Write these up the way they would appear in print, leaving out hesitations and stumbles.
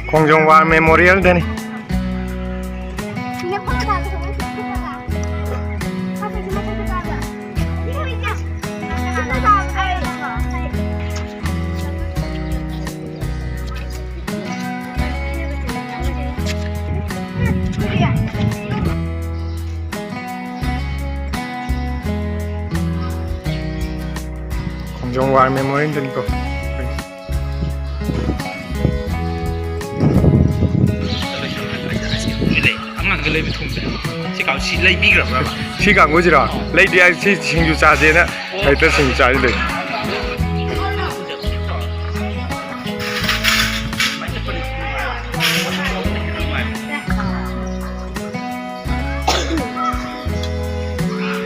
Kongjongwar Memorial deh nih. Kongjongwar Memorial deh nih kok. Si càng ngồi gì đó, lấy đi ai si xin chú cha gì nữa, thấy tôi xin cha đi.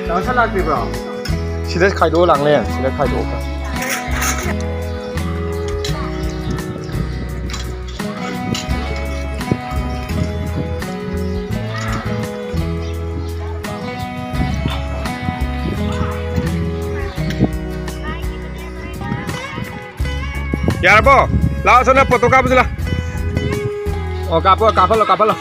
Đó sao lạc đi bro? Si đấy khai đồ lặng lên, si đấy khai đồ cả. Ya po, lawan sana foto kapo sila. Oh kapo lo.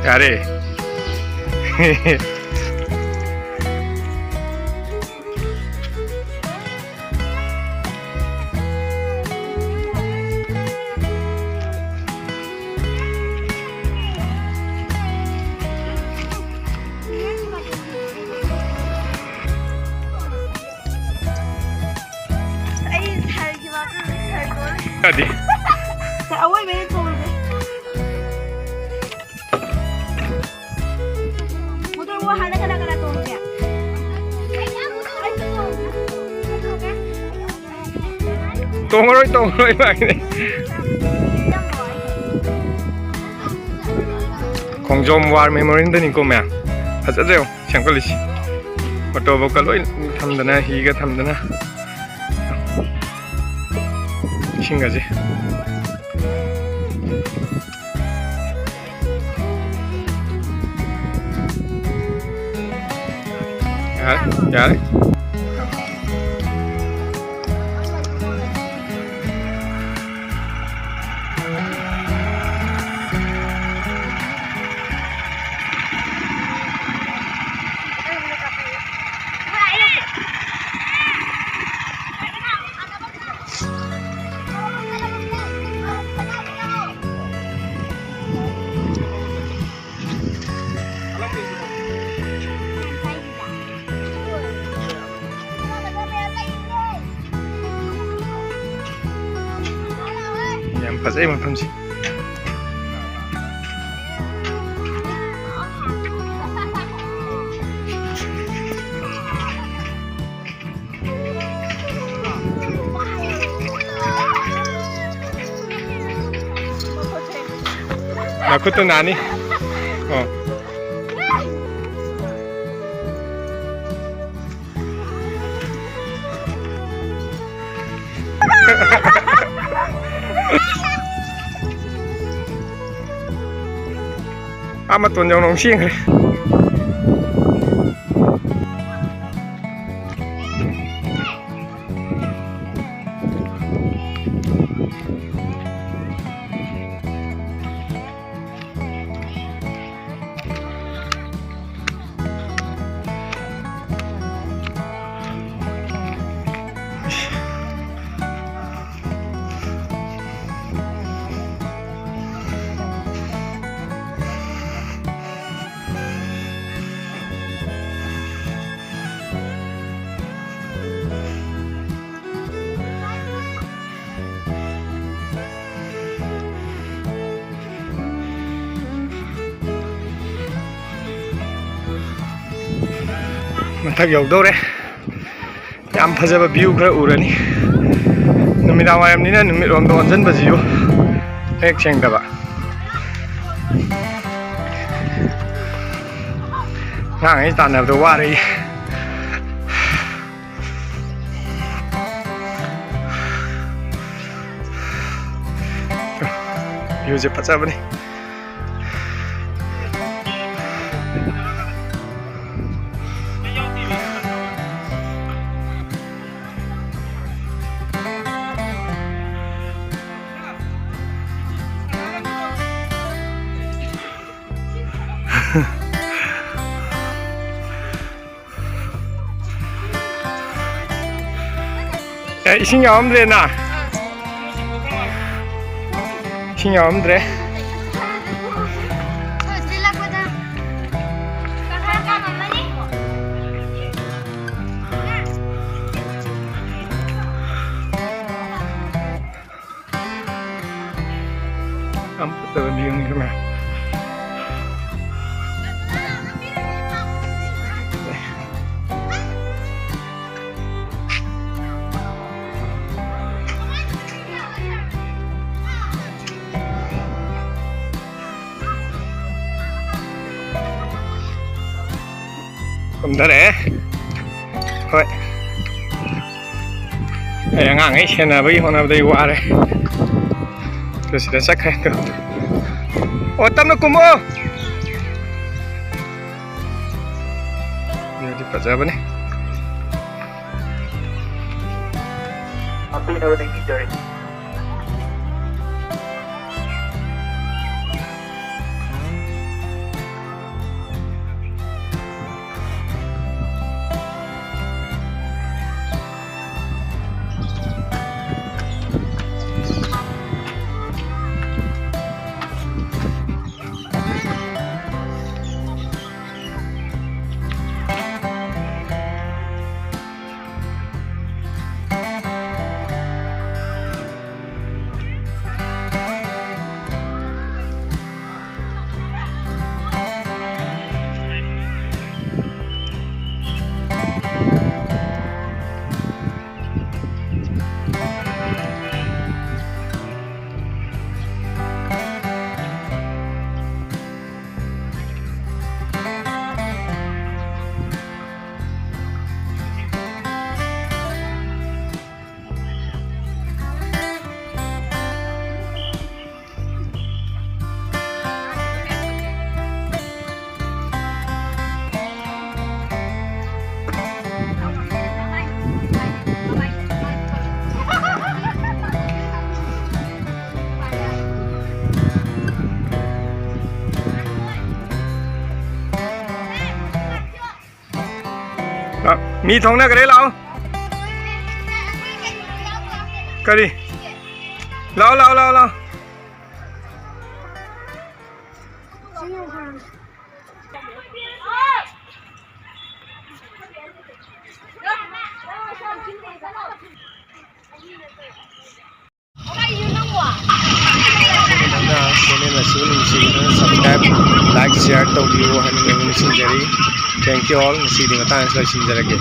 Yare. Hadi. Awal beni toldu. Motor gua hana kena toldu ya. Tongoroy bang ini. Kongjongwar Memorial deh nih kok mah. Hasil deh, siang kali sih. Foto kalau thamdana higa thamdana. Singaji. Ya. Yang pas aja makan sih. Aku tuh nani. Oh. Amat tuh yang nongsi. Mathak yauꯗꯧꯔꯦ ꯌꯥꯝ ꯐꯖꯕ view ꯈꯔ ꯎꯔꯅꯤ ꯅꯨꯃꯤꯗꯥꯡ ꯋꯥꯏꯔꯝꯅꯤꯅ ꯅꯨꯃꯤꯠꯔꯣꯝꯗ ꯑꯣꯟꯁꯤꯟꯕꯁꯤꯁꯨ ꯍꯦꯛ ꯁꯦꯡꯗꯕ ꯉꯥꯡꯉꯩ ꯇꯥꯟꯅꯕꯗ ꯋꯥꯔꯦ ꯚ꯭ꯌꯨꯁꯦ ꯐꯖꯕꯅꯤ 이싱이 없는데 나 이싱이 없는데 아무것도 미운 그만 cũng đã để thôi đây ngang ấy xem là bây hôm nào đây qua đây tôi sẽ chắc hay được ô tâm nó cùng ô giờ đi bắt ra bên này mi thong na cái đấy lão cái đi lão lão lão lão cho nên là số nungsi subscribe like share tàu video hay là nungsi jadi thank you all nungsi dengan tangan saya sini lagi